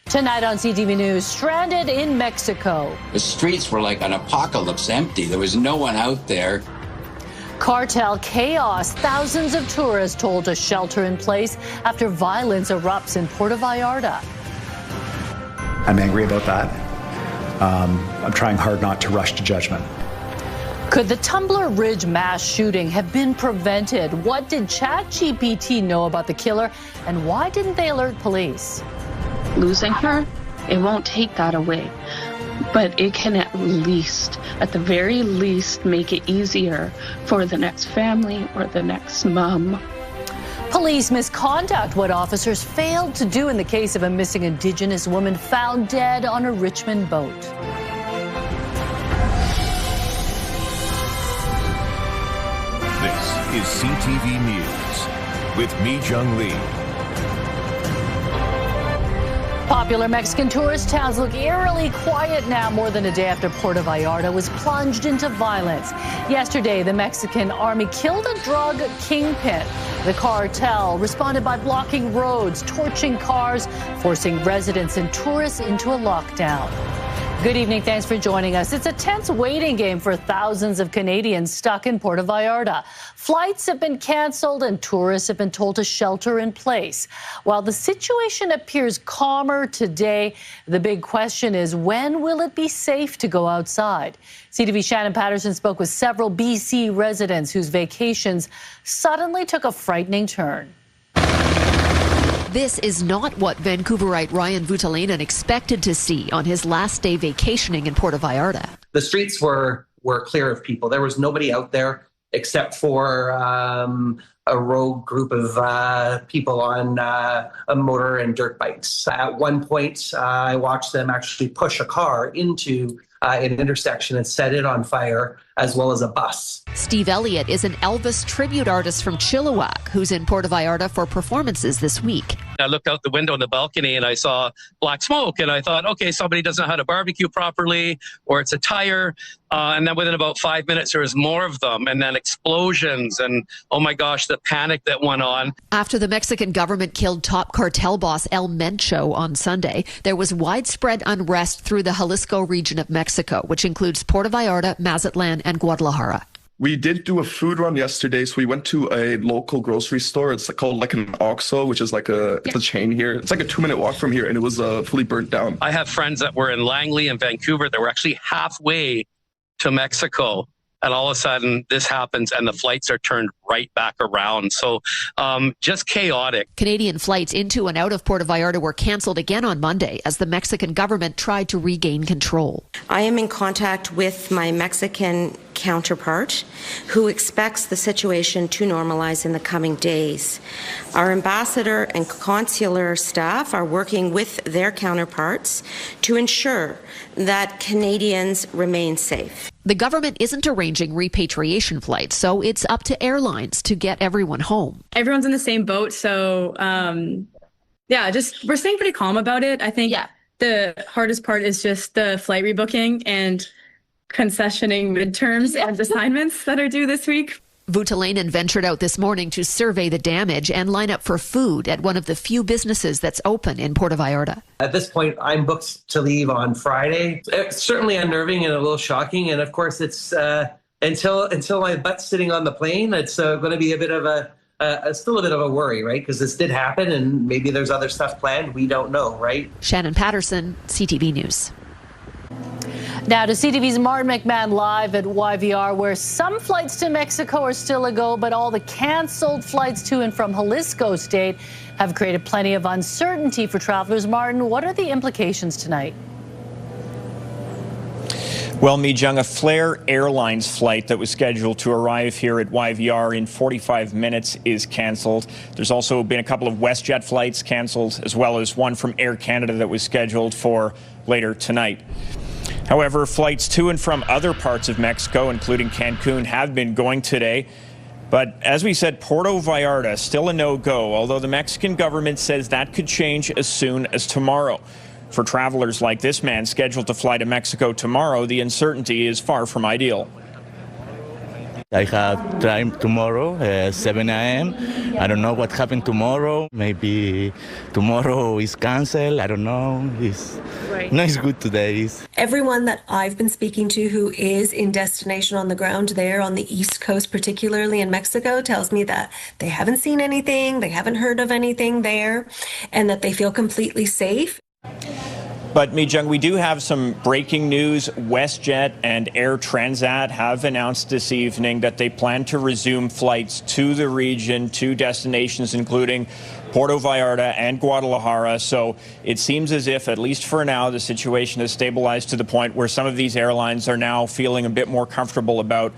Tonight on CTV News, stranded in Mexico. The streets were like an apocalypse, empty. There was no one out there. Cartel chaos. Thousands of tourists told to shelter in place after violence erupts in Puerto Vallarta. I'm angry about that. I'm trying hard not to rush to judgment. Could the Tumblr Ridge mass shooting have been prevented? What did ChatGPT know about the killer, and why didn't they alert police? Losing her, it won't take that away, but it can at the very least, make it easier for the next family or the next mom. Police misconduct, what officers failed to do in the case of a missing Indigenous woman found dead on a Richmond boat. This is CTV News with Mi Jung Lee. Popular Mexican tourist towns look eerily quiet now, more than a day after Puerto Vallarta was plunged into violence. Yesterday, the Mexican army killed a drug kingpin. The cartel responded by blocking roads, torching cars, forcing residents and tourists into a lockdown. Good evening. Thanks for joining us. It's a tense waiting game for thousands of Canadians stuck in Puerto Vallarta. Flights have been canceled and tourists have been told to shelter in place. While the situation appears calmer today, the big question is, when will it be safe to go outside? CTV Shannon Patterson spoke with several BC residents whose vacations suddenly took a frightening turn. This is not what Vancouverite Ryan Voutilainen expected to see on his last day vacationing in Puerto Vallarta. The streets were clear of people. There was nobody out there except for a rogue group of people on a motor and dirt bikes. At one point, I watched them actually push a car into an intersection and set it on fire, as well as a bus. Steve Elliott is an Elvis tribute artist from Chilliwack who's in Puerto Vallarta for performances this week. I looked out the window in the balcony and I saw black smoke and I thought, okay, somebody doesn't know how to barbecue properly, or it's a tire. And then within about 5 minutes, there was more of them, and then explosions, and oh my gosh, the panic that went on. After the Mexican government killed top cartel boss El Mencho on Sunday, there was widespread unrest through the Jalisco region of Mexico, which includes Puerto Vallarta, Mazatlan, and Guadalajara. We did do a food run yesterday, so we went to a local grocery store. It's called like an OXXO, which is like it's a chain here. It's like a 2-minute walk from here, and it was fully burnt down. I have friends that were in Langley and Vancouver that were actually halfway to Mexico, and all of a sudden this happens and the flights are turned right back around. So just chaotic. Canadian flights into and out of Puerto Vallarta were canceled again on Monday as the Mexican government tried to regain control. I am in contact with my Mexican counterpart, who expects the situation to normalize in the coming days. Our ambassador and consular staff are working with their counterparts to ensure that Canadians remain safe. The government isn't arranging repatriation flights, so it's up to airlines to get everyone home. Everyone's in the same boat, so we're staying pretty calm about it. I think the hardest part is just the flight rebooking and concessioning midterms and assignments that are due this week. Voutilainen ventured out this morning to survey the damage and line up for food at one of the few businesses that's open in Puerto Vallarta. At this point, I'm booked to leave on Friday. It's certainly unnerving and a little shocking. And of course, it's until my butt's sitting on the plane, it's going to be a bit of still a bit of a worry, right? Because this did happen and maybe there's other stuff planned. We don't know, right? Shannon Patterson, CTV News. Now to CTV's Martin McMahon live at YVR, where some flights to Mexico are still a go, but all the canceled flights to and from Jalisco State have created plenty of uncertainty for travelers. Martin, what are the implications tonight? Well, Mi Jung, a Flair Airlines flight that was scheduled to arrive here at YVR in 45 minutes is canceled. There's also been a couple of WestJet flights canceled, as well as one from Air Canada that was scheduled for later tonight. However, flights to and from other parts of Mexico, including Cancun, have been going today. But as we said, Puerto Vallarta still a no-go, although the Mexican government says that could change as soon as tomorrow. For travelers like this man scheduled to fly to Mexico tomorrow, the uncertainty is far from ideal. I have time tomorrow, 7 a.m. I don't know what happened tomorrow. Maybe tomorrow is canceled. I don't know. It's good today. Everyone that I've been speaking to who is in destination on the ground there on the East Coast, particularly in Mexico, tells me that they haven't seen anything, they haven't heard of anything there, and that they feel completely safe. But, Mi-Jung, we do have some breaking news. WestJet and Air Transat have announced this evening that they plan to resume flights to the region, to destinations including Puerto Vallarta and Guadalajara. So it seems as if, at least for now, the situation has stabilized to the point where some of these airlines are now feeling a bit more comfortable about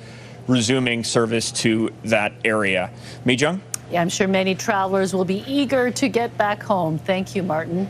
resuming service to that area. Mi-Jung? Yeah, I'm sure many travelers will be eager to get back home. Thank you, Martin.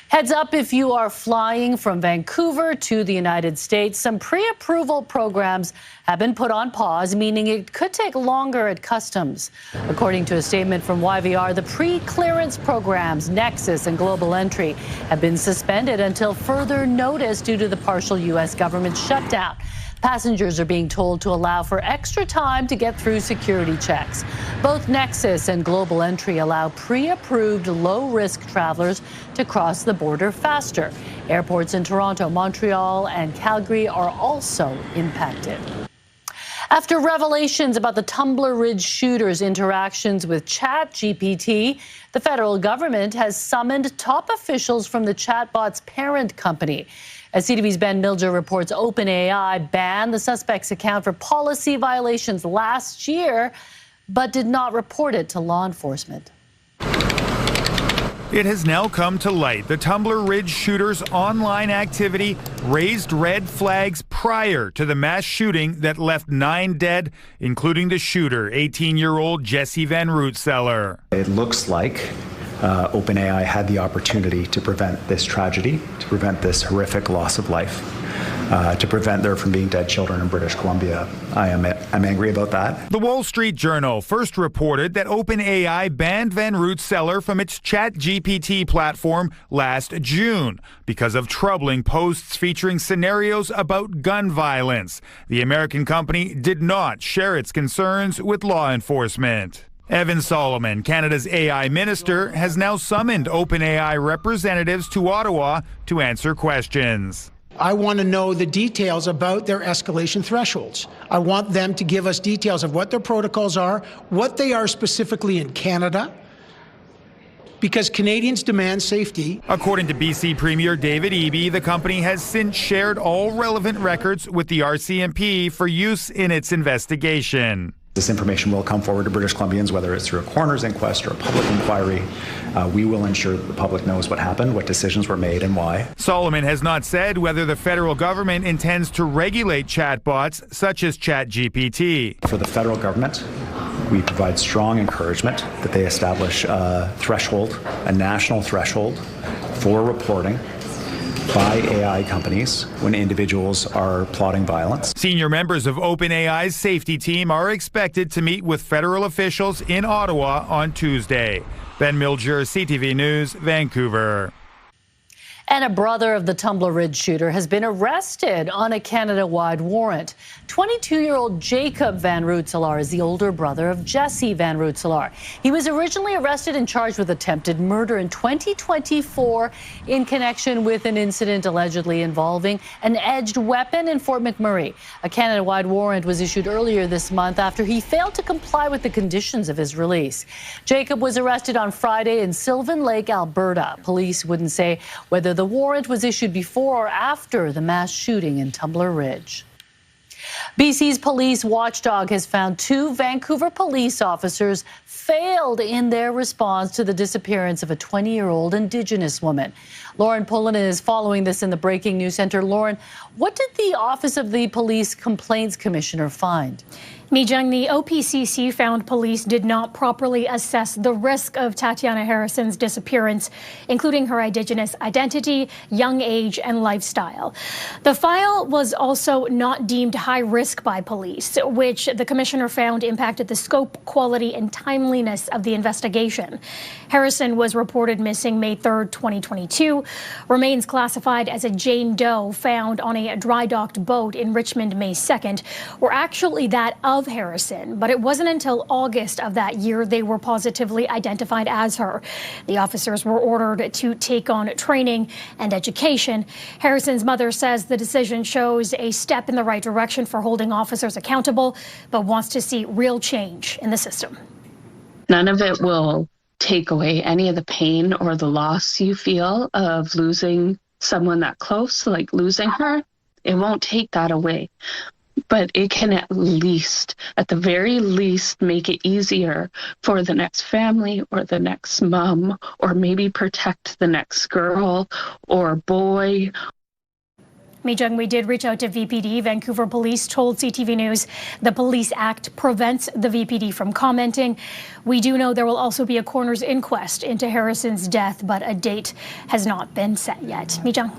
Heads up if you are flying from Vancouver to the United States. Some pre-approval programs have been put on pause, meaning it could take longer at customs. According to a statement from YVR, the pre-clearance programs, Nexus and Global Entry, have been suspended until further notice due to the partial U.S. government shutdown. Passengers are being told to allow for extra time to get through security checks. Both Nexus and Global Entry allow pre-approved low-risk travelers to cross the border faster. Airports in Toronto, Montreal, and Calgary are also impacted. After revelations about the Tumblr Ridge shooter's interactions with ChatGPT, the federal government has summoned top officials from the chatbot's parent company. As CTV's Ben Milger reports, OpenAI banned the suspect's account for policy violations last year, but did not report it to law enforcement. It has now come to light. The Tumblr Ridge shooter's online activity raised red flags prior to the mass shooting that left 9 dead, including the shooter, 18-year-old Jesse Van Rootseller. It looks like OpenAI had the opportunity to prevent this tragedy, to prevent this horrific loss of life, to prevent there from being dead children in British Columbia. I'm angry about that. The Wall Street Journal first reported that OpenAI banned Van Rootseller from its ChatGPT platform last June because of troubling posts featuring scenarios about gun violence. The American company did not share its concerns with law enforcement. Evan Solomon, Canada's AI minister, has now summoned OpenAI representatives to Ottawa to answer questions. I want to know the details about their escalation thresholds. I want them to give us details of what their protocols are, what they are specifically in Canada, because Canadians demand safety. According to BC Premier David Eby, the company has since shared all relevant records with the RCMP for use in its investigation. This information will come forward to British Columbians, whether it's through a coroner's inquest or a public inquiry. We will ensure that the public knows what happened, what decisions were made, and why. Solomon has not said whether the federal government intends to regulate chatbots such as ChatGPT. For the federal government, we provide strong encouragement that they establish a threshold, a national threshold for reporting by AI companies when individuals are plotting violence. Senior members of OpenAI's safety team are expected to meet with federal officials in Ottawa on Tuesday. Ben Milger, CTV News, Vancouver. And a brother of the Tumblr Ridge shooter has been arrested on a Canada-wide warrant. 22-year-old Jacob Van Rootseller is the older brother of Jesse Van Rootseller. He was originally arrested and charged with attempted murder in 2024 in connection with an incident allegedly involving an edged weapon in Fort McMurray. A Canada-wide warrant was issued earlier this month after he failed to comply with the conditions of his release. Jacob was arrested on Friday in Sylvan Lake, Alberta. Police wouldn't say whether the warrant was issued before or after the mass shooting in Tumblr Ridge. BC's police watchdog has found 2 Vancouver police officers failed in their response to the disappearance of a 20-year-old Indigenous woman. Lauren Pullen is following this in the Breaking News Center. Lauren, what did the Office of the Police Complaints Commissioner find? Mijung, the OPCC found police did not properly assess the risk of Tatiana Harrison's disappearance, including her Indigenous identity, young age, and lifestyle. The file was also not deemed high risk by police, which the commissioner found impacted the scope, quality, and timeliness of the investigation. Harrison was reported missing May 3rd, 2022. Remains classified as a Jane Doe found on a dry docked boat in Richmond May 2nd were actually that of Harrison, but it wasn't until August of that year they were positively identified as her. The officers were ordered to take on training and education. Harrison's mother says the decision shows a step in the right direction for holding officers accountable, but wants to see real change in the system. None of it will take away any of the pain or the loss you feel of losing someone that close, like losing her. It won't take that away. But it can at the very least, make it easier for the next family or the next mom, or maybe protect the next girl or boy. Mijung, we did reach out to VPD. Vancouver Police told CTV News the Police Act prevents the VPD from commenting. We do know there will also be a coroner's inquest into Harrison's death, but a date has not been set yet. Mijung.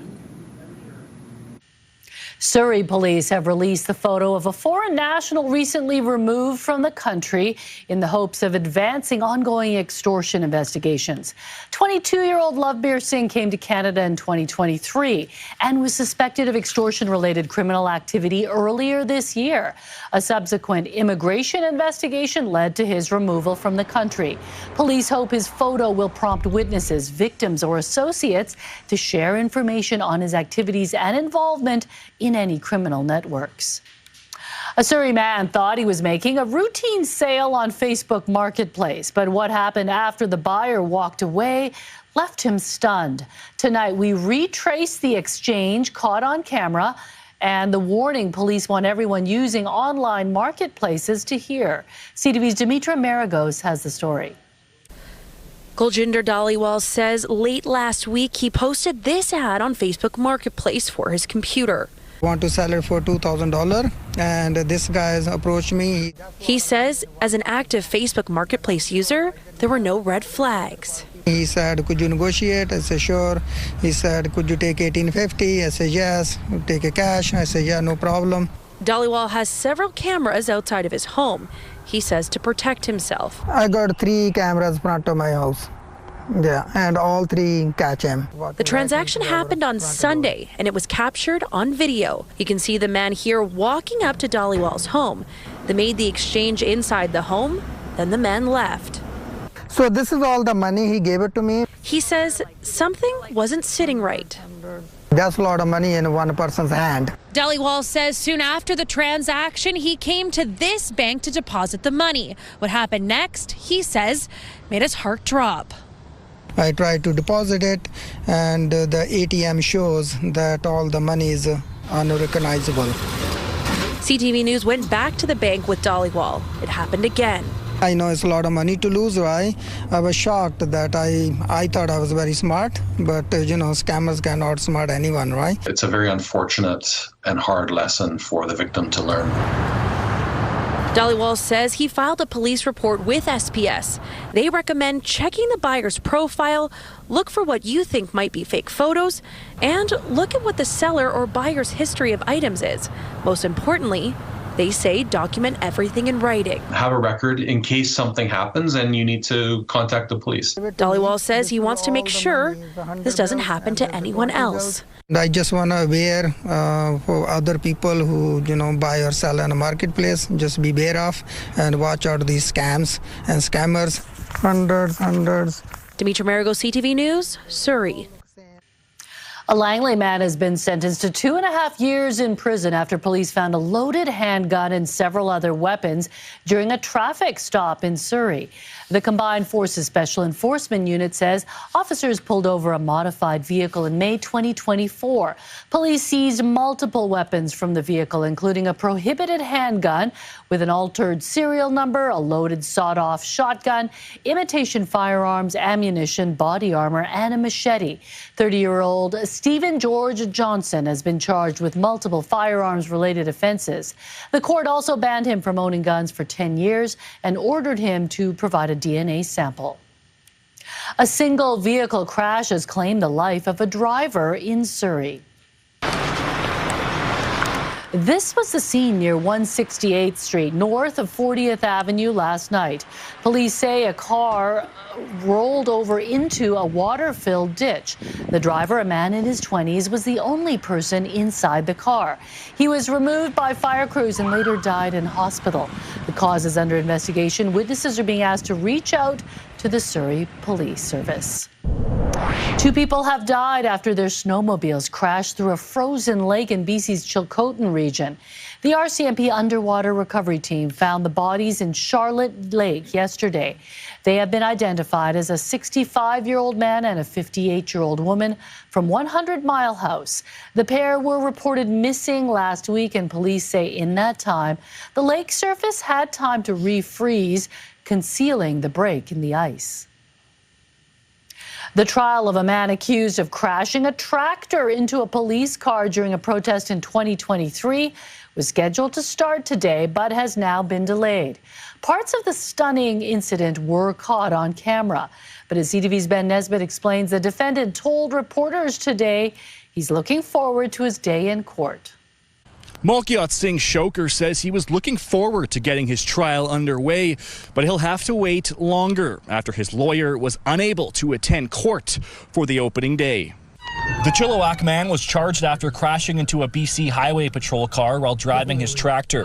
Surrey police have released the photo of a foreign national recently removed from the country in the hopes of advancing ongoing extortion investigations. 22-year-old Lovebir Singh came to Canada in 2023 and was suspected of extortion-related criminal activity earlier this year. A subsequent immigration investigation led to his removal from the country. Police hope his photo will prompt witnesses, victims, or associates to share information on his activities and involvement in any criminal networks. A Surrey man thought he was making a routine sale on Facebook Marketplace, but what happened after the buyer walked away left him stunned. Tonight, we retrace the exchange caught on camera and the warning police want everyone using online marketplaces to hear. CTV's Dimitra Maragos has the story. Kuljinder Dhaliwal says late last week he posted this ad on Facebook Marketplace for his computer. Want to sell it for $2,000 and this guy approached me. He says as an active Facebook Marketplace user, there were no red flags. He said, could you negotiate? I said, sure. He said, could you take $1,850? I said, yes. Take a cash? I said, yeah, no problem. Dhaliwal has several cameras outside of his home. He says to protect himself. I got 3 cameras in front of my house. Yeah, and all 3 catch him. The transaction happened on Sunday, and it was captured on video. You can see the man here walking up to Dhaliwal's home. They made the exchange inside the home, then the man left. So this is all the money he gave it to me. He says something wasn't sitting right. That's a lot of money in one person's hand. Dhaliwal says soon after the transaction, he came to this bank to deposit the money. What happened next, he says, made his heart drop. I tried to deposit it, and the ATM shows that all the money is unrecognizable. CTV News went back to the bank with Dhaliwal. It happened again. I know it's a lot of money to lose, right? I was shocked that I thought I was very smart, but scammers can outsmart anyone, right? It's a very unfortunate and hard lesson for the victim to learn. Dhaliwal says he filed a police report with SPS. They recommend checking the buyer's profile, look for what you think might be fake photos, and look at what the seller or buyer's history of items is. Most importantly, they say document everything in writing. Have a record in case something happens and you need to contact the police. Dhaliwal says he wants to make sure this doesn't happen to anyone else. I just want to aware for other people who buy or sell on a marketplace, just be aware of and watch out these scams and scammers. Hundreds. Dimitra Maragos, CTV News, Surrey. A Langley man has been sentenced to 2.5 years in prison after police found a loaded handgun and several other weapons during a traffic stop in Surrey. The Combined Forces Special Enforcement Unit says officers pulled over a modified vehicle in May 2024. Police seized multiple weapons from the vehicle, including a prohibited handgun with an altered serial number, a loaded sawed-off shotgun, imitation firearms, ammunition, body armor, and a machete. 30-year-old Stephen George Johnson has been charged with multiple firearms-related offenses. The court also banned him from owning guns for 10 years and ordered him to provide a DNA sample. A single vehicle crash has claimed the life of a driver in Surrey. This was the scene near 168th Street, north of 40th Avenue last night. Police say a car rolled over into a water-filled ditch. The driver, a man in his 20s, was the only person inside the car. He was removed by fire crews and later died in hospital. The cause is under investigation. Witnesses are being asked to reach out to the Surrey Police Service. 2 people have died after their snowmobiles crashed through a frozen lake in BC's Chilcotin region. The RCMP underwater recovery team found the bodies in Charlotte Lake yesterday. They have been identified as a 65-year-old man and a 58-year-old woman from 100 Mile House. The pair were reported missing last week, and police say in that time, the lake surface had time to refreeze, concealing the break in the ice. The trial of a man accused of crashing a tractor into a police car during a protest in 2023 was scheduled to start today, but has now been delayed. Parts of the stunning incident were caught on camera. But as CTV's Ben Nesbitt explains, the defendant told reporters today he's looking forward to his day in court. Malkiat Singh Shoker says he was looking forward to getting his trial underway, but he'll have to wait longer after his lawyer was unable to attend court for the opening day. The Chilliwack man was charged after crashing into a BC Highway Patrol car while driving his tractor.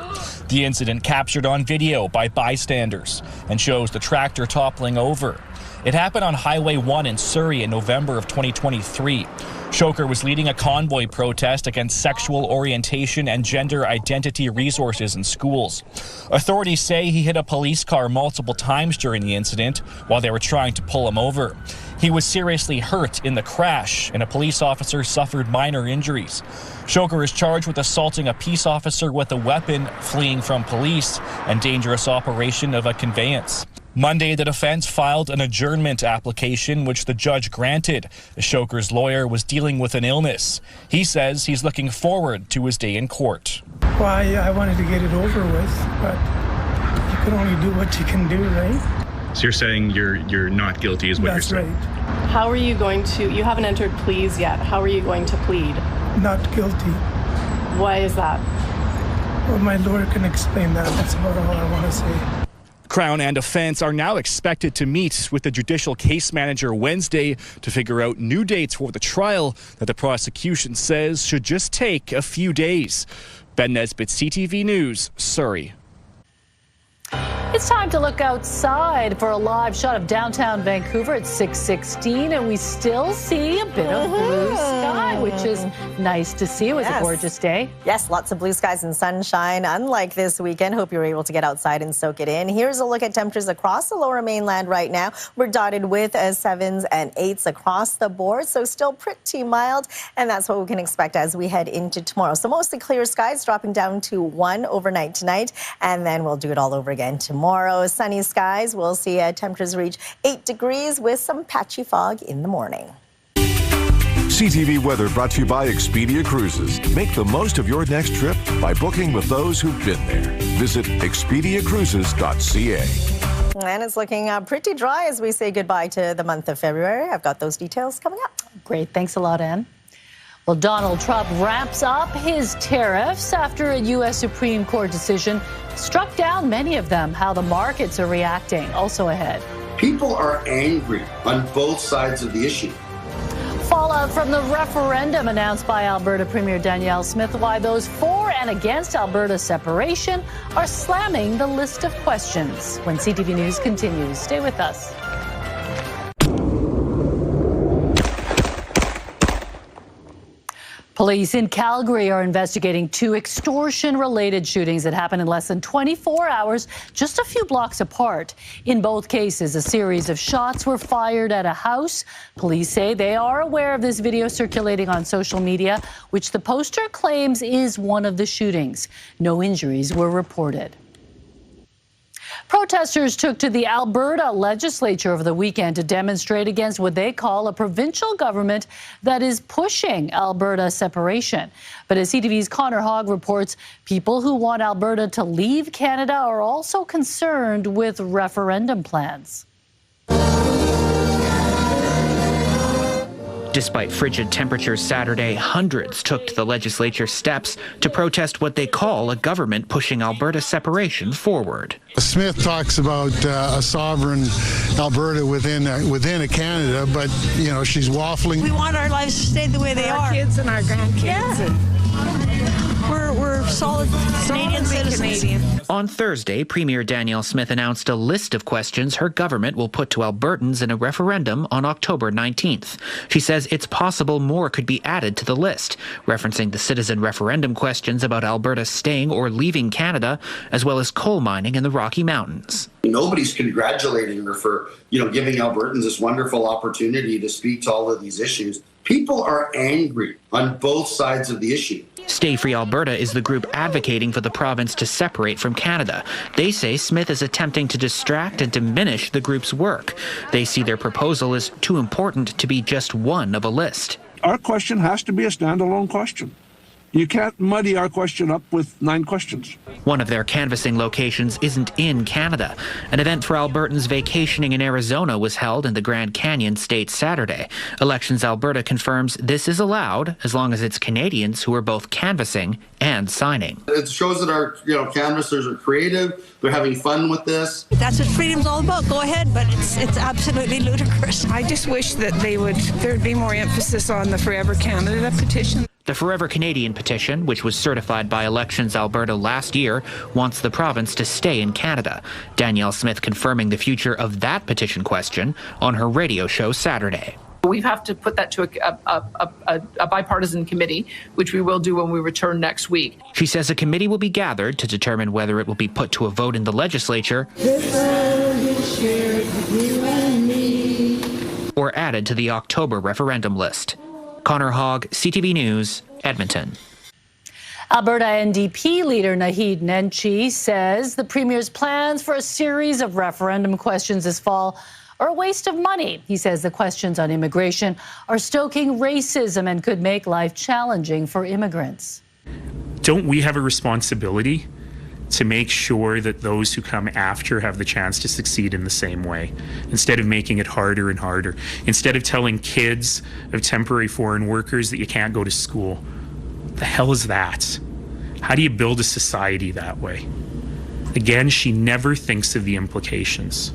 The incident captured on video by bystanders and shows the tractor toppling over. It happened on Highway 1 in Surrey in November of 2023. Shoker was leading a convoy protest against sexual orientation and gender identity resources in schools. Authorities say he hit a police car multiple times during the incident while they were trying to pull him over. He was seriously hurt in the crash, and a police officer suffered minor injuries. Shoker is charged with assaulting a peace officer with a weapon, fleeing from police, and dangerous operation of a conveyance. Monday, the defense filed an adjournment application, which the judge granted. Shoker's lawyer was dealing with an illness. He says he's looking forward to his day in court. Well, I wanted to get it over with, but you can only do what you can do, right? So you're saying you're not guilty is what That's you're saying? Right. How are you going to, you haven't entered pleas yet. How are you going to plead? Not guilty. Why is that? Well, my lawyer can explain that. That's about all I want to say. Crown and defense are now expected to meet with the judicial case manager Wednesday to figure out new dates for the trial that the prosecution says should just take a few days. Ben Nesbitt, CTV News, Surrey. It's time to look outside for a live shot of downtown Vancouver at 6:16, and we still see a bit of blue sky, which is nice to see. It was a gorgeous day. Yes, lots of blue skies and sunshine, unlike this weekend. Hope you were able to get outside and soak it in. Here's a look at temperatures across the lower mainland right now. We're dotted with 7s and 8s across the board, so still pretty mild, and that's what we can expect as we head into tomorrow. So mostly clear skies, dropping down to 1 overnight tonight, and then we'll do it all over again tomorrow. Sunny skies. We'll see temperatures reach 8 degrees with some patchy fog in the morning. CTV Weather brought to you by Expedia Cruises. Make the most of your next trip by booking with those who've been there. Visit expediacruises.ca. And it's looking pretty dry as we say goodbye to the month of February. I've got those details coming up. Great. Thanks a lot, Anne. Well, Donald Trump wraps up his tariffs after a U.S. Supreme Court decision struck down many of them. How the markets are reacting. Also ahead. People are angry on both sides of the issue. Fallout from the referendum announced by Alberta Premier Danielle Smith. Why those for and against Alberta separation are slamming the list of questions. When CTV News continues, stay with us. Police in Calgary are investigating 2 extortion-related shootings that happened in less than 24 hours, just a few blocks apart. In both cases, a series of shots were fired at a house. Police say they are aware of this video circulating on social media, which the poster claims is one of the shootings. No injuries were reported. Protesters took to the Alberta legislature over the weekend to demonstrate against what they call a provincial government that is pushing Alberta separation. But as CTV's Connor Hogg reports, people who want Alberta to leave Canada are also concerned with referendum plans. Despite frigid temperatures Saturday, hundreds took to the legislature steps to protest what they call a government pushing Alberta separation forward. Smith talks about a sovereign Alberta within a Canada, but, you know, she's waffling. We want our lives to stay the way they are. Our kids and our grandkids. Yeah. We're solid Canadian citizens. On Thursday, Premier Danielle Smith announced a list of questions her government will put to Albertans in a referendum on October 19th. She says it's possible more could be added to the list, referencing the citizen referendum questions about Alberta staying or leaving Canada, as well as coal mining in the Rocky Mountains. Nobody's congratulating her for, giving Albertans this wonderful opportunity to speak to all of these issues. People are angry on both sides of the issue. Stay Free Alberta is the group advocating for the province to separate from Canada. They say Smith is attempting to distract and diminish the group's work. They see their proposal as too important to be just one of a list. Our question has to be a standalone question. You can't muddy our question up with 9 questions. One of their canvassing locations isn't in Canada. An event for Albertans vacationing in Arizona was held in the Grand Canyon State Saturday. Elections Alberta confirms this is allowed as long as it's Canadians who are both canvassing and signing. It shows that our canvassers are creative. They're having fun with this. That's what freedom's all about. Go ahead, but it's absolutely ludicrous. I just wish that there'd be more emphasis on the Forever Canada petition. The Forever Canadian petition, which was certified by Elections Alberta last year, wants the province to stay in Canada. Danielle Smith confirming the future of that petition question on her radio show Saturday. We have to put that to a bipartisan committee, which we will do when we return next week. She says a committee will be gathered to determine whether it will be put to a vote in the legislature or added to the October referendum list. Connor Hogg, CTV News, Edmonton. Alberta NDP leader Naheed Nenshi says the Premier's plans for a series of referendum questions this fall are a waste of money. He says the questions on immigration are stoking racism and could make life challenging for immigrants. Don't we have a responsibility to make sure that those who come after have the chance to succeed in the same way, instead of making it harder and harder, instead of telling kids of temporary foreign workers that you can't go to school? The hell is that? How do you build a society that way? Again, she never thinks of the implications.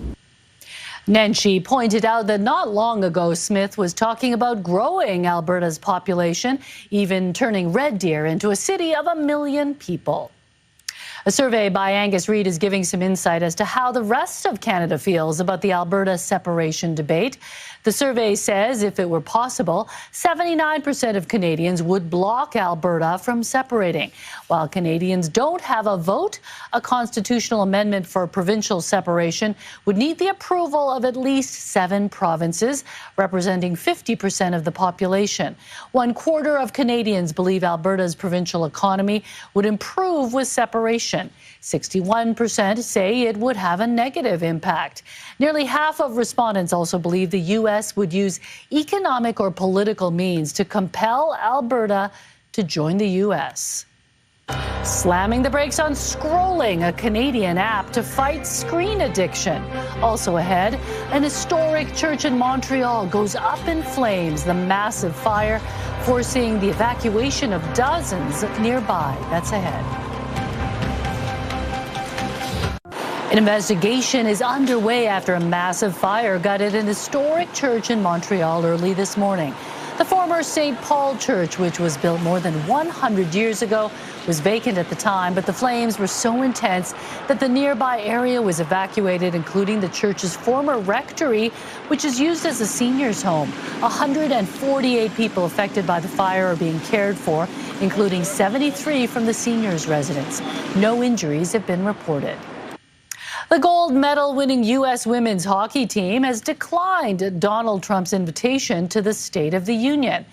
Nenshi pointed out that not long ago, Smith was talking about growing Alberta's population, even turning Red Deer into a city of 1 million people. A survey by Angus Reid is giving some insight as to how the rest of Canada feels about the Alberta separation debate. The survey says if it were possible, 79% of Canadians would block Alberta from separating. While Canadians don't have a vote, a constitutional amendment for provincial separation would need the approval of at least 7 provinces, representing 50% of the population. 1/4 of Canadians believe Alberta's provincial economy would improve with separation. 61% say it would have a negative impact. Nearly half of respondents also believe the U.S. would use economic or political means to compel Alberta to join the U.S. Slamming the brakes on scrolling, a Canadian app to fight screen addiction. Also ahead, an historic church in Montreal goes up in flames. The massive fire forcing the evacuation of dozens nearby. That's ahead. An investigation is underway after a massive fire gutted an historic church in Montreal early this morning. The former St. Paul Church, which was built more than 100 years ago, was vacant at the time, but the flames were so intense that the nearby area was evacuated, including the church's former rectory, which is used as a seniors' home. 148 people affected by the fire are being cared for, including 73 from the seniors' residence. No injuries have been reported. The gold medal-winning U.S. women's hockey team has declined Donald Trump's invitation to the State of the Union.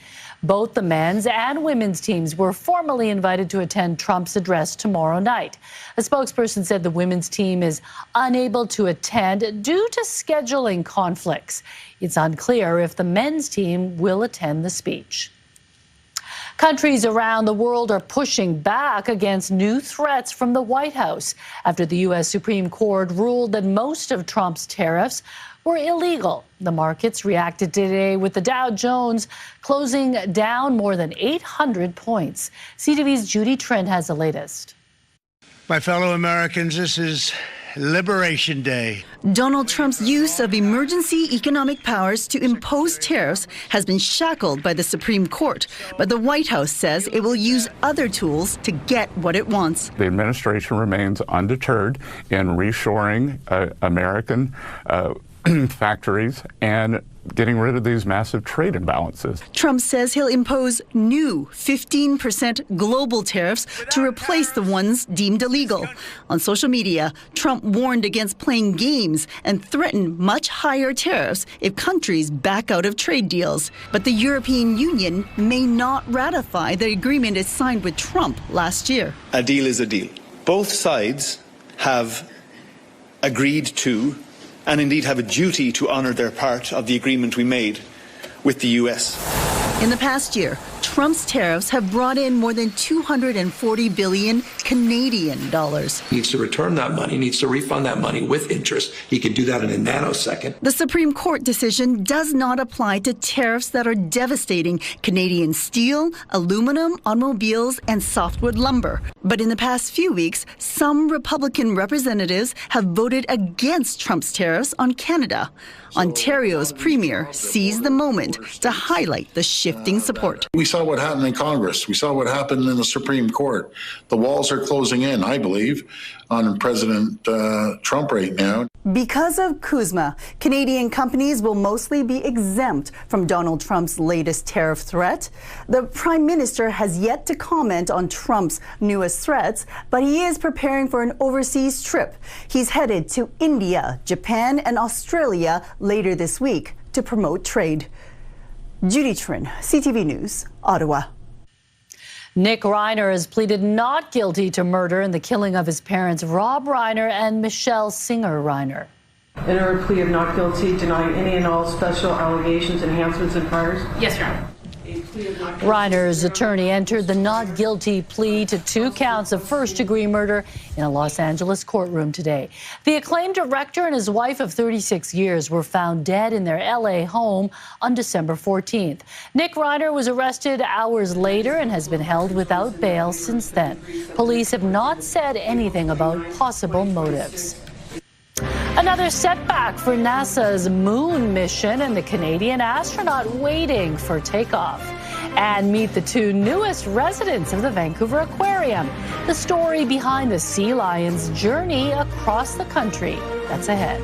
Both the men's and women's teams were formally invited to attend Trump's address tomorrow night. A spokesperson said the women's team is unable to attend due to scheduling conflicts. It's unclear if the men's team will attend the speech. Countries around the world are pushing back against new threats from the White House after the U.S. Supreme Court ruled that most of Trump's tariffs were illegal. The markets reacted today with the Dow Jones closing down more than 800 points. CTV's Judy Trent has the latest. My fellow Americans, this is Liberation Day. Donald Trump's use of emergency economic powers to impose tariffs has been shackled by the Supreme Court, but the White House says it will use other tools to get what it wants. The administration remains undeterred in reshoring American factories and getting rid of these massive trade imbalances. Trump says he'll impose new 15% global tariffs to replace the ones deemed illegal. On social media, Trump warned against playing games and threatened much higher tariffs if countries back out of trade deals. But the European Union may not ratify the agreement it signed with Trump last year. A deal is a deal. Both sides have agreed to and indeed have a duty to honour their part of the agreement we made with the US. In the past year, Trump's tariffs have brought in more than 240 billion Canadian dollars. He needs to return that money, needs to refund that money with interest. He can do that in a nanosecond. The Supreme Court decision does not apply to tariffs that are devastating Canadian steel, aluminum, automobiles, and softwood lumber. But in the past few weeks, some Republican representatives have voted against Trump's tariffs on Canada. Ontario's premier seized the moment to highlight the shifting support. We saw what happened in Congress. We saw what happened in the Supreme Court. The walls are closing in, I believe, on President Trump right now. Because of CUSMA, Canadian companies will mostly be exempt from Donald Trump's latest tariff threat. The Prime Minister has yet to comment on Trump's newest threats, but he is preparing for an overseas trip. He's headed to India, Japan, and Australia later this week to promote trade. Judy Trin, CTV News, Ottawa. Nick Reiner has pleaded not guilty to murder in the killing of his parents, Rob Reiner and Michelle Singer Reiner. In her plea of not guilty, denying any and all special allegations, enhancements, and priors? Yes, Your Honor. Reiner's attorney entered the not guilty plea to 2 counts of first-degree murder in a Los Angeles courtroom today. The acclaimed director and his wife of 36 years were found dead in their L.A. home on December 14th. Nick Reiner was arrested hours later and has been held without bail since then. Police have not said anything about possible motives. Another setback for NASA's moon mission and the Canadian astronaut waiting for takeoff. And meet the 2 newest residents of the Vancouver Aquarium. The story behind the sea lion's journey across the country. That's ahead.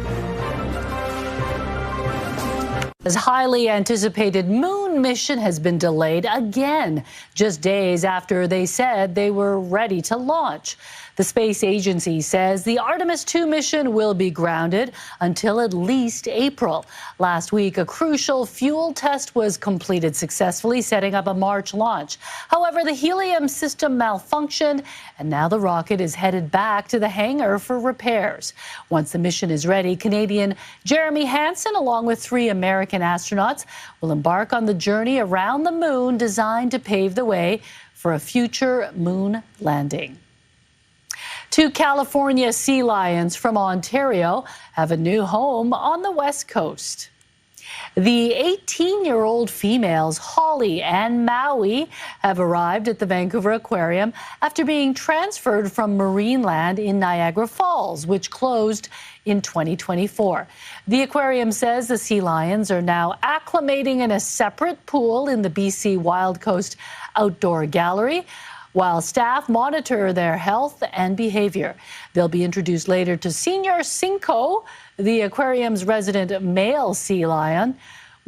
This highly anticipated moon mission has been delayed again, just days after they said they were ready to launch. The space agency says the Artemis 2 mission will be grounded until at least April. Last week, a crucial fuel test was completed successfully, setting up a March launch. However, the helium system malfunctioned, and now the rocket is headed back to the hangar for repairs. Once the mission is ready, Canadian Jeremy Hansen, along with 3 American astronauts, will embark on the journey around the moon designed to pave the way for a future moon landing. 2 California sea lions from Ontario have a new home on the West Coast. The 18-year-old females, Holly and Maui, have arrived at the Vancouver Aquarium after being transferred from Marineland in Niagara Falls, which closed in 2024. The aquarium says the sea lions are now acclimating in a separate pool in the BC Wild Coast Outdoor Gallery, while staff monitor their health and behavior. They'll be introduced later to Senior Cinco, the aquarium's resident male sea lion.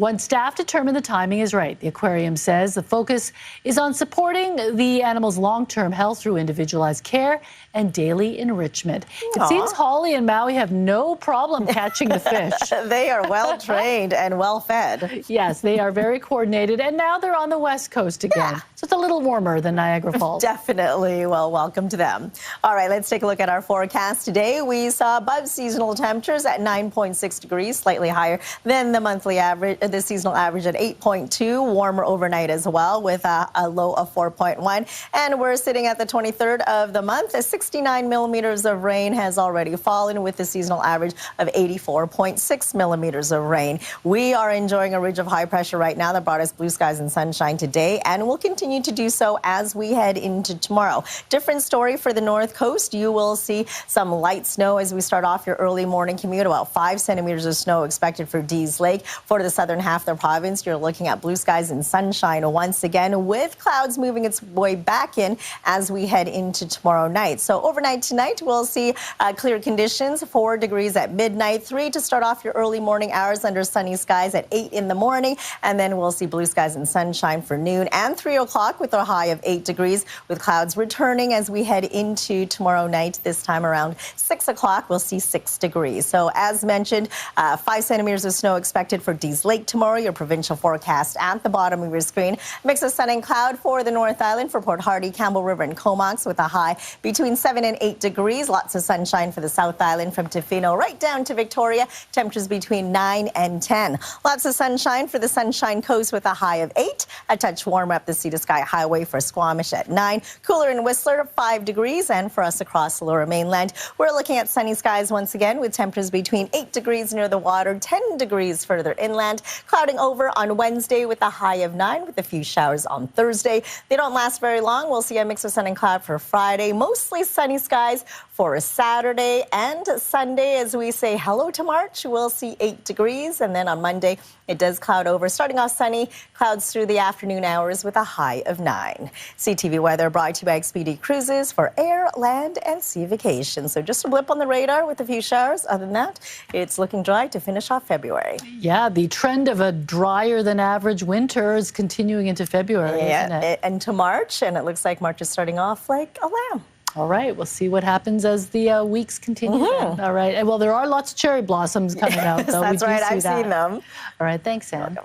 once staff determine the timing is right. The aquarium says the focus is on supporting the animal's long-term health through individualized care and daily enrichment. It seems Holly and Maui have no problem catching the fish. They are well trained and well fed. Yes, they are very coordinated, and now they're on the West Coast again. Yeah. So it's a little warmer than Niagara Falls. Definitely. Well, welcome to them. All right, let's take a look at our forecast today. We saw above seasonal temperatures at 9.6 degrees, slightly higher than the monthly average, the seasonal average at 8.2. Warmer overnight as well, with a low of 4.1. And we're sitting at the 23rd of the month. 69 millimeters of rain has already fallen, with the seasonal average of 84.6 millimeters of rain. We are enjoying a ridge of high pressure right now that brought us blue skies and sunshine today, and will continue to do so as we head into tomorrow. Different story for the North Coast. You will see some light snow as we start off your early morning commute. About 5 centimeters of snow expected for Dease Lake. For the southern half of the province, you're looking at blue skies and sunshine once again, with clouds moving its way back in as we head into tomorrow night. So overnight tonight, we'll see clear conditions, 4 degrees at midnight, 3 to start off your early morning hours under sunny skies at 8 in the morning, and then we'll see blue skies and sunshine for noon and 3 o'clock with a high of 8 degrees, with clouds returning as we head into tomorrow night. This time around 6 o'clock, we'll see 6 degrees. So as mentioned, 5 centimeters of snow expected for Dease Lake tomorrow. Your provincial forecast at the bottom of your screen. Mix of sun and cloud for the North Island, for Port Hardy, Campbell River and Comox, with a high between 7 and 8 degrees. Lots of sunshine for the South Island from Tofino right down to Victoria. Temperatures between 9 and 10. Lots of sunshine for the Sunshine Coast with a high of 8. A touch warmer up the Sea to Sky Highway for Squamish at 9. Cooler in Whistler, 5 degrees. And for us across the Lower Mainland, we're looking at sunny skies once again, with temperatures between 8 degrees near the water, 10 degrees further inland. Clouding over on Wednesday with a high of 9, with a few showers on Thursday. They don't last very long. We'll see a mix of sun and cloud for Friday. Mostly sunny skies for Saturday and Sunday. As we say hello to March, we'll see 8 degrees. And then on Monday, it does cloud over. Starting off sunny, clouds through the afternoon hours with a high of 9. CTV weather brought to you by Expedia Cruises for air, land, and sea vacations. So just a blip on the radar with a few showers. Other than that, it's looking dry to finish off February. Yeah, the trend of a drier than average winter is continuing into February, isn't it? Into March, and it looks like March is starting off like a lamb. All right, we'll see what happens as the weeks continue. Then. All right, well, there are lots of cherry blossoms coming out, though. That's right, I've seen them. All right, thanks, Anne.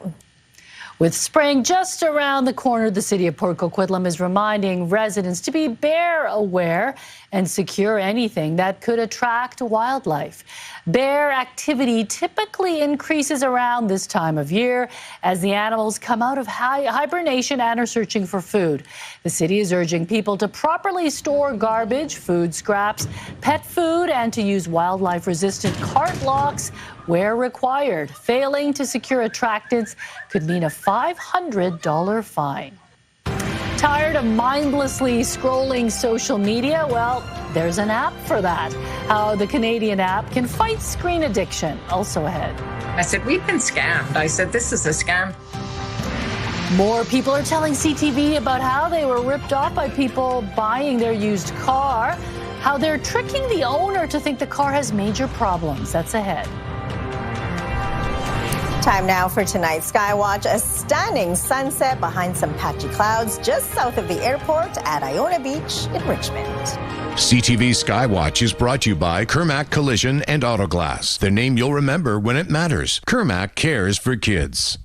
With spring just around the corner, the city of Port Coquitlam is reminding residents to be bear aware and secure anything that could attract wildlife. Bear activity typically increases around this time of year as the animals come out of hibernation and are searching for food. The city is urging people to properly store garbage, food scraps, pet food, and to use wildlife-resistant cart locks where required. Failing to secure attractants could mean a $500 fine. Tired of mindlessly scrolling social media? Well, there's an app for that. How the Canadian app can fight screen addiction. Also ahead. I said, we've been scammed. I said, this is a scam. More people are telling CTV about how they were ripped off by people buying their used car, how they're tricking the owner to think the car has major problems. That's ahead. Time now for tonight's Skywatch. A stunning sunset behind some patchy clouds just south of the airport at Iona Beach in Richmond. CTV Skywatch is brought to you by Kermac Collision and Autoglass, the name you'll remember when it matters. Kermac cares for kids.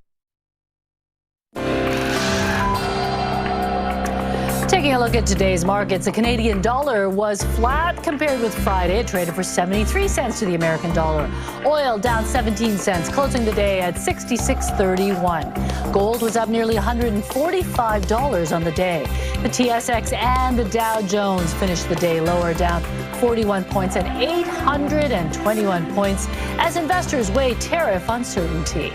Taking a look at today's markets, the Canadian dollar was flat compared with Friday. It traded for 73 cents to the American dollar. Oil down 17 cents, closing the day at $66.31. Gold was up nearly $145 on the day. The TSX and the Dow Jones finished the day lower, down 41 points at 821 points as investors weigh tariff uncertainty.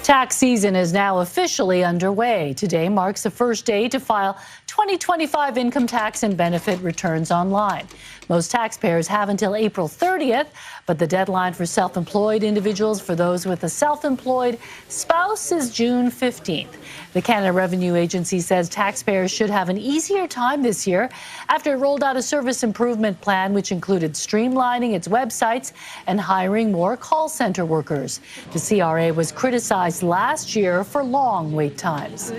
Tax season is now officially underway. Today marks the first day to file 2025 income tax and benefit returns online. Most taxpayers have until April 30th, but the deadline for self-employed individuals for those with a self-employed spouse is June 15th. The Canada Revenue Agency says taxpayers should have an easier time this year after it rolled out a service improvement plan which included streamlining its websites and hiring more call center workers. The CRA was criticized last year for long wait times.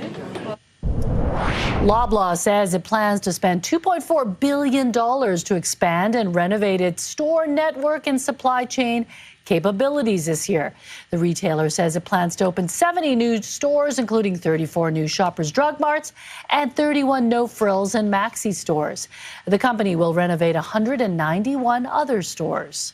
Loblaw says it plans to spend $2.4 billion to expand and renovate its store network and supply chain capabilities this year. The retailer says it plans to open 70 new stores, including 34 new Shoppers Drug Marts and 31 No Frills and Maxi stores. The company will renovate 191 other stores.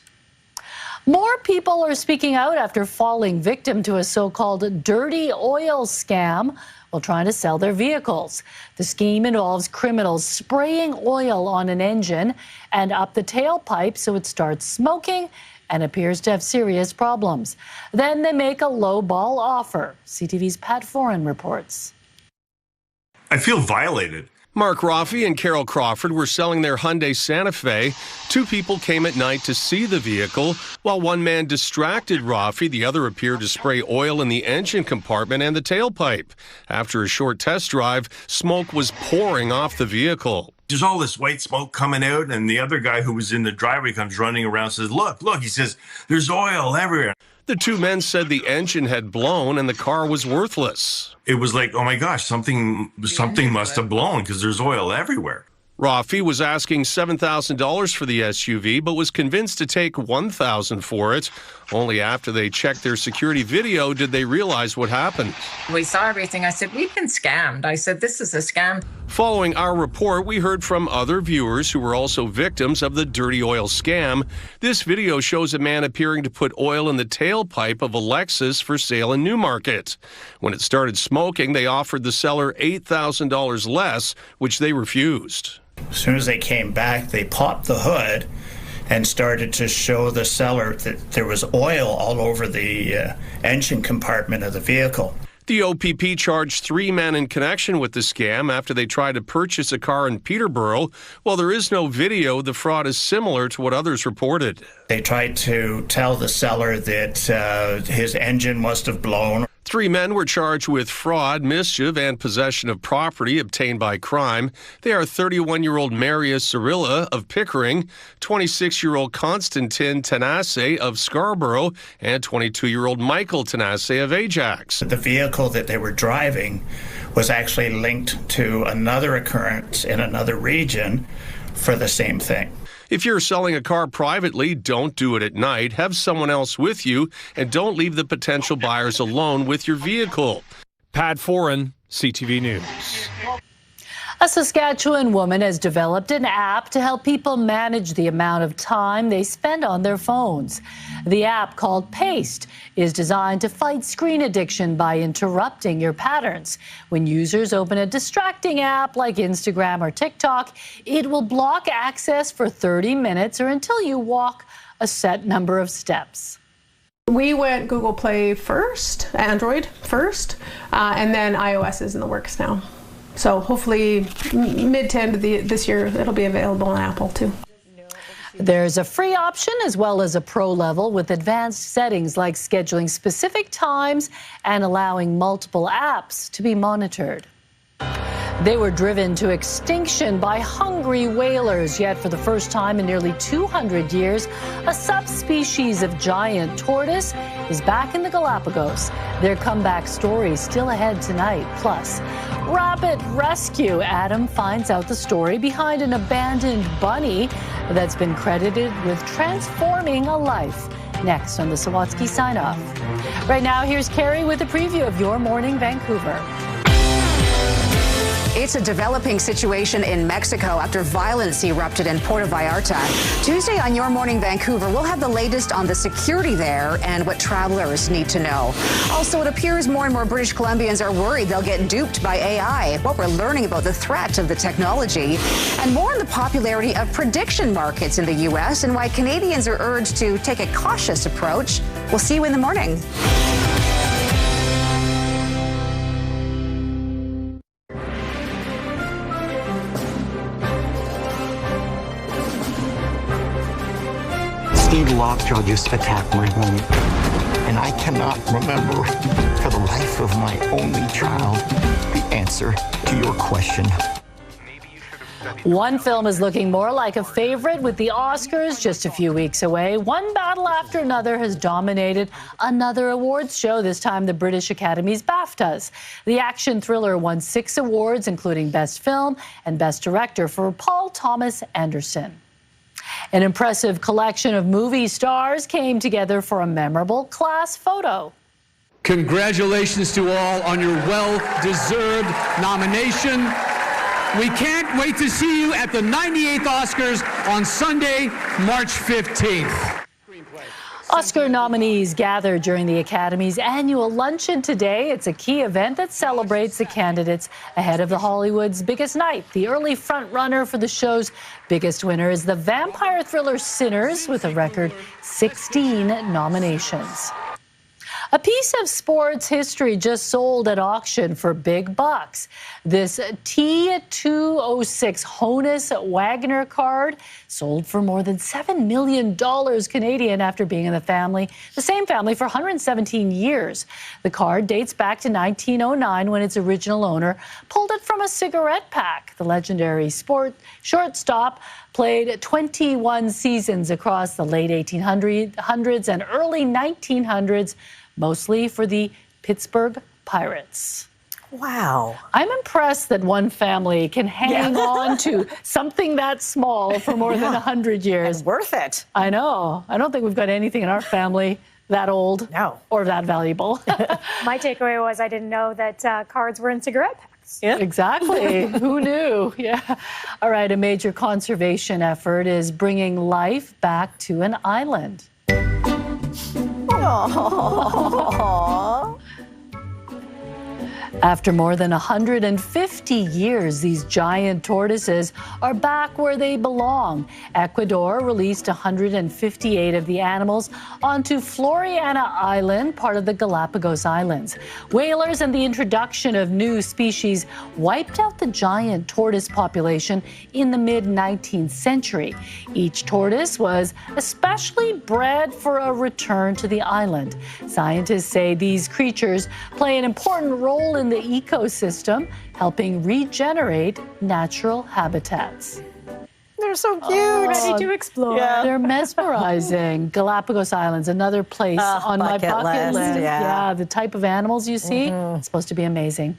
More people are speaking out after falling victim to a so-called dirty oil scam while trying to sell their vehicles. The scheme involves criminals spraying oil on an engine and up the tailpipe so it starts smoking and appears to have serious problems. Then they make a low-ball offer. CTV's Pat Foran reports. I feel violated. Mark Roffey and Carol Crawford were selling their Hyundai Santa Fe. Two people came at night to see the vehicle. While one man distracted Roffey, the other appeared to spray oil in the engine compartment and the tailpipe. After a short test drive, smoke was pouring off the vehicle. There's all this white smoke coming out, and the other guy who was in the driveway comes running around and says, look, he says, there's oil everywhere. The two men said the engine had blown and the car was worthless. It was like, oh my gosh, something must have blown because there's oil everywhere. Roffey was asking $7,000 for the SUV, but was convinced to take $1,000 for it. Only after they checked their security video did they realize what happened. We saw everything. I said, we've been scammed. I said, this is a scam. Following our report, we heard from other viewers who were also victims of the dirty oil scam. This video shows a man appearing to put oil in the tailpipe of a Lexus for sale in Newmarket. When it started smoking, they offered the seller $8,000 less, which they refused. As soon as they came back, they popped the hood and started to show the seller that there was oil all over the engine compartment of the vehicle. The OPP charged 3 men in connection with the scam after they tried to purchase a car in Peterborough. While there is no video, the fraud is similar to what others reported. They tried to tell the seller that his engine must have blown. 3 men were charged with fraud, mischief, and possession of property obtained by crime. They are 31-year-old Maria Cirilla of Pickering, 26-year-old Constantin Tanase of Scarborough, and 22-year-old Michael Tanase of Ajax. The vehicle that they were driving was actually linked to another occurrence in another region for the same thing. If you're selling a car privately, don't do it at night. Have someone else with you, and don't leave the potential buyers alone with your vehicle. Pat Foran, CTV News. A Saskatchewan woman has developed an app to help people manage the amount of time they spend on their phones. The app, called Paste, is designed to fight screen addiction by interrupting your patterns. When users open a distracting app like Instagram or TikTok, it will block access for 30 minutes or until you walk a set number of steps. We went Google Play first, Android first, and then iOS is in the works now. So hopefully mid to end of this year, it'll be available on Apple too. There's a free option as well as a pro level with advanced settings like scheduling specific times and allowing multiple apps to be monitored. They were driven to extinction by hungry whalers, yet for the first time in nearly 200 years, a subspecies of giant tortoise is back in the Galapagos. Their comeback story still ahead tonight. Plus, Rabbit Rescue. Adam finds out the story behind an abandoned bunny that's been credited with transforming a life. Next on the Sawatsky Sign Off. Right now, here's Carrie with a preview of Your Morning Vancouver. It's a developing situation in Mexico after violence erupted in Puerto Vallarta. Tuesday on Your Morning Vancouver, we'll have the latest on the security there and what travelers need to know. Also, it appears more and more British Columbians are worried they'll get duped by AI. What we're learning about the threat of the technology and more on the popularity of prediction markets in the U.S. and why Canadians are urged to take a cautious approach. We'll see you in the morning. Lockjaw just attacked my home, and I cannot remember for the life of my only child the answer to your question. One film is looking more like a favorite with the Oscars just a few weeks away. One battle after another has dominated another awards show, this time the British Academy's BAFTAs. The action thriller won 6 awards, including Best Film and Best Director for Paul Thomas Anderson. An impressive collection of movie stars came together for a memorable class photo. Congratulations to all on your well-deserved nomination. We can't wait to see you at the 98th Oscars on Sunday, March 15th. Oscar nominees gathered during the Academy's annual luncheon today. It's a key event that celebrates the candidates ahead of the Hollywood's biggest night. The early front-runner for the show's biggest winner is the vampire thriller Sinners, with a record 16 nominations. A piece of sports history just sold at auction for big bucks. This T206 Honus Wagner card sold for more than $7 million Canadian after being in the same family for 117 years. The card dates back to 1909 when its original owner pulled it from a cigarette pack. The legendary shortstop played 21 seasons across the late 1800s and early 1900s, mostly for the Pittsburgh Pirates. Wow. I'm impressed that one family can hang on to something that small for more than 100 years. And worth it. I know. I don't think we've got anything in our family that old or that valuable. My takeaway was I didn't know that cards were in cigarette packs. Yeah, exactly. Who knew? Yeah. All right, a major conservation effort is bringing life back to an island. Aww. After more than 150 years, these giant tortoises are back where they belong. Ecuador released 158 of the animals onto Floriana Island, part of the Galapagos Islands. Whalers and the introduction of new species wiped out the giant tortoise population in the mid-19th century. Each tortoise was especially bred for a return to the island. Scientists say these creatures play an important role in the ecosystem, helping regenerate natural habitats. They're so cute. Ready to explore. Yeah. They're mesmerizing. Galapagos Islands, another place on my bucket list. Yeah, the type of animals you see, it's supposed to be amazing.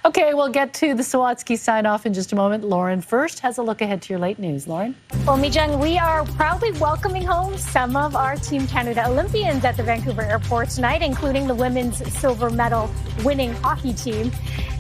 Okay, we'll get to the Sawatsky sign-off in just a moment. Lauren first has a look ahead to your late news. Lauren? Well, Mijung, we are proudly welcoming home some of our Team Canada Olympians at the Vancouver airport tonight, including the women's silver medal winning hockey team.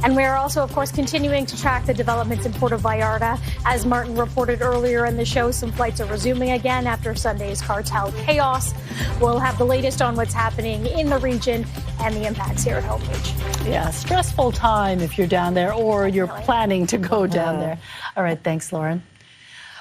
And we are also, of course, continuing to track the developments in Puerto Vallarta. As Martin reported earlier in the show, some flights are resuming again after Sunday's cartel chaos. We'll have the latest on what's happening in the region and the impacts here at Homepage. Yeah, stressful time if you're down there or you're planning to go down there. All right, thanks, Lauren.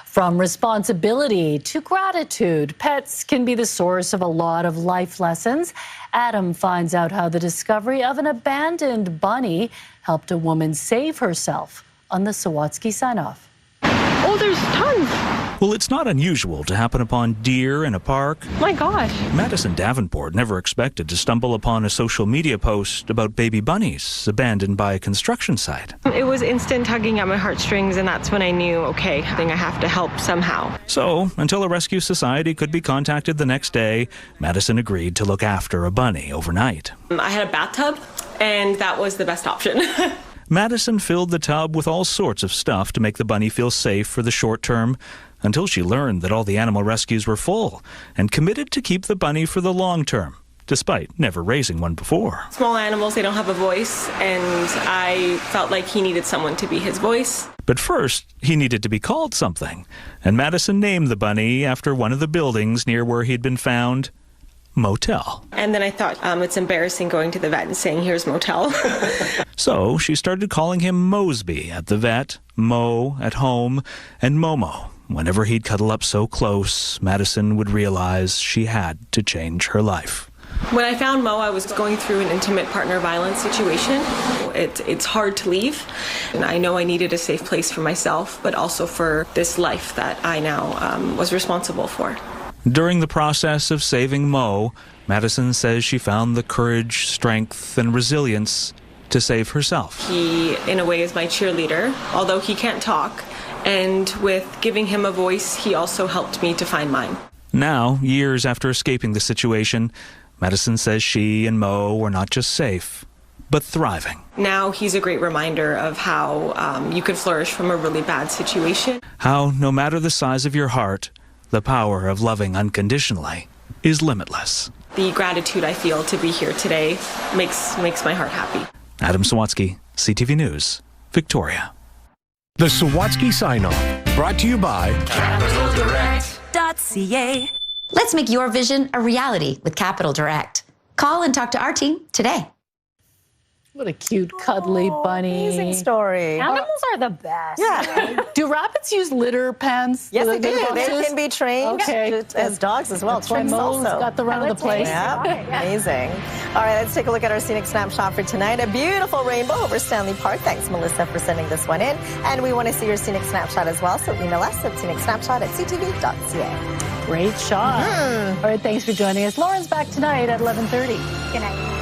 From responsibility to gratitude, pets can be the source of a lot of life lessons. Adam finds out how the discovery of an abandoned bunny helped a woman save herself on the Sawatsky sign-off. Oh, there's tons. Well, it's not unusual to happen upon deer in a park. My gosh. Madison Davenport never expected to stumble upon a social media post about baby bunnies abandoned by a construction site. It was instant tugging at my heartstrings, and that's when I knew, okay, I think I have to help somehow. So, until a rescue society could be contacted the next day, Madison agreed to look after a bunny overnight. I had a bathtub, and that was the best option. Madison filled the tub with all sorts of stuff to make the bunny feel safe for the short term, until she learned that all the animal rescues were full and committed to keep the bunny for the long term, despite never raising one before. Small animals, they don't have a voice, and I felt like he needed someone to be his voice. But first, he needed to be called something, and Madison named the bunny after one of the buildings near where he'd been found, Motel. And then I thought, it's embarrassing going to the vet and saying, here's Motel. So she started calling him Mosby at the vet, Mo at home, and Momo. Whenever he'd cuddle up so close, Madison would realize she had to change her life. When I found Mo, I was going through an intimate partner violence situation. It's hard to leave, and I know I needed a safe place for myself, but also for this life that I now was responsible for. During the process of saving Mo, Madison says she found the courage, strength, and resilience to save herself. He, in a way, is my cheerleader, although he can't talk. And with giving him a voice, he also helped me to find mine. Now, years after escaping the situation, Madison says she and Mo were not just safe, but thriving. Now he's a great reminder of how you can flourish from a really bad situation. How, no matter the size of your heart, the power of loving unconditionally is limitless. The gratitude I feel to be here today makes my heart happy. Adam Sawatsky, CTV News, Victoria. The Sawatsky Sign-Off, brought to you by CapitalDirect.ca. Let's make your vision a reality with Capital Direct. Call and talk to our team today. What a cute, cuddly bunny. Amazing story. Animals are the best. Yeah. Do rabbits use litter pens? Yes, they do. boxes? They can be trained as dogs as well. That's why Tricks Mo's also. got the run of the place. Yeah. Amazing. All right, let's take a look at our scenic snapshot for tonight. A beautiful rainbow over Stanley Park. Thanks, Melissa, for sending this one in. And we want to see your scenic snapshot as well, so email us at scenicsnapshot@ctv.ca. Great shot. All right, thanks for joining us. Lauren's back tonight at 11:30. Good night.